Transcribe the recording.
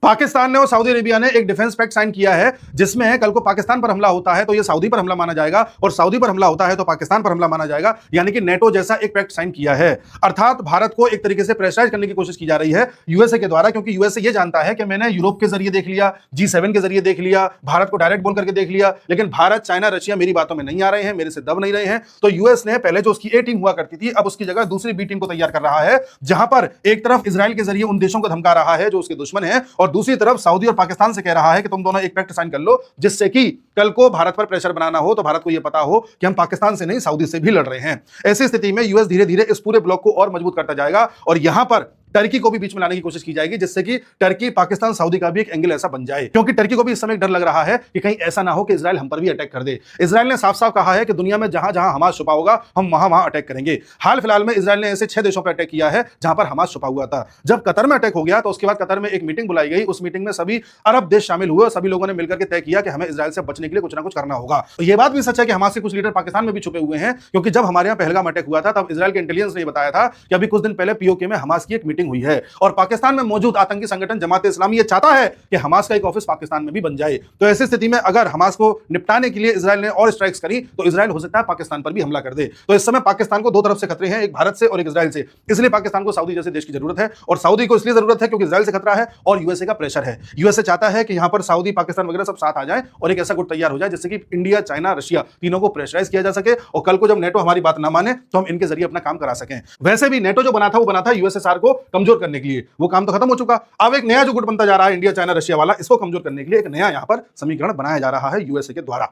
पाकिस्तान ने और Saudi Arabia ने एक डिफेंस पैक्ट साइन किया है, जिसमें है कल को पाकिस्तान पर हमला होता है तो यह सऊदी पर हमला माना जाएगा और सऊदी पर हमला होता है तो पाकिस्तान पर हमला माना जाएगा। यानी कि नेटो जैसा एक पैक्ट साइन किया है। अर्थात भारत को एक तरीके से प्रेशराइज करने की कोशिश की जा रही है यूएसए के द्वारा, क्योंकि यूएसए ये जानता है कि मैंने यूरोप के जरिए देख लिया, G7 के जरिए देख लिया, भारत को डायरेक्ट बोल करके देख लिया, लेकिन भारत, चाइना, रशिया मेरी बातों में नहीं आ रहे हैं, मेरे से दब नहीं रहे हैं। तो यूएस ने पहले जो उसकी ए टीम हुआ करती थी, अब उसकी जगह दूसरी बी टीम को तैयार कर रहा है, जहां पर एक तरफ इजराइल के जरिए उन देशों को धमका रहा है जो उसके दुश्मन है, और दूसरी तरफ सऊदी और पाकिस्तान से कह रहा है कि तुम दोनों एक पैक्ट साइन कर लो, जिससे कि कल को भारत पर प्रेशर बनाना हो तो भारत को यह पता हो कि हम पाकिस्तान से नहीं सऊदी से भी लड़ रहे हैं। ऐसी स्थिति में यूएस धीरे धीरे इस पूरे ब्लॉक को और मजबूत करता जाएगा और यहां पर टर्की को भी बीच में लाने की कोशिश की जाएगी, जिससे कि टर्की, पाकिस्तान, सऊदी का भी एक एंगल ऐसा बन जाए। क्योंकि टर्की को भी इस समय डर लग रहा है कि कहीं ऐसा ना हो कि इजराइल हम पर भी अटैक कर दे। इजराइल ने साफ साफ कहा है कि दुनिया में जहां जहां हमास छुपा होगा हम वहां वहां अटैक करेंगे। हाल फिलहाल में इजराइल ने ऐसे 6 देशों पर अटैक किया है जहां पर हमास छुपा हुआ था। जब कतर में अटैक हो गया तो उसके बाद कतर में एक मीटिंग बुलाई गई, उस मीटिंग में सभी अरब देश शामिल हुए और सभी लोगों ने मिलकर के तय किया कि हमें इजराइल से बचने के लिए कुछ ना कुछ करना होगा। तो यह बात भी सच है कि हमास के कुछ लीडर पाकिस्तान में भी छुपे हुए हैं, क्योंकि जब हमारे यहां पहलगाम अटैक हुआ था तब इजराइल के इंटेलिजेंस ने बताया था कि अभी कुछ दिन पहले पीओके में हमास की एक मीटिंग हुई है और पाकिस्तान में मौजूद आतंकी संगठन जमात इस्लामी ये चाहता है कि हमास का एक ऑफिस पाकिस्तान में भी बन जाए। तो ऐसी स्थिति में अगर हमास को निपटाने के लिए इजराइल ने और स्ट्राइक्स करी तो इजराइल हो सकता है पाकिस्तान पर भी हमला कर दे। तो इस समय पाकिस्तान को दो तरफ से खतरे हैं, एक भारत से और एक इजराइल से। इसलिए पाकिस्तान को सऊदी जैसे देश की जरूरत है और सऊदी को इसलिए जरूरत है क्योंकि इजराइल से खतरा है और यूएसए का प्रेशर है। यूएसए चाहता है कि यहां पर सऊदी, पाकिस्तान वगैरह सब साथ आ जाए और एक ऐसा गुट तैयार हो जाए जिससे कि इंडिया, चाइना, रशिया तीनों को प्रेशराइज किया जा सके और कल को जब नेटो हमारी बात ना माने तो हम इनके जरिए अपना काम करा सकें। वैसे भी नेटो जो बना था वो बना था यूएसएसआर को कमजोर करने के लिए, वो काम तो खत्म हो चुका। अब एक नया जो गुट बनता जा रहा है इंडिया, चाइना, रशिया वाला, इसको कमजोर करने के लिए एक नया यहां पर समीकरण बनाया जा रहा है यूएसए के द्वारा।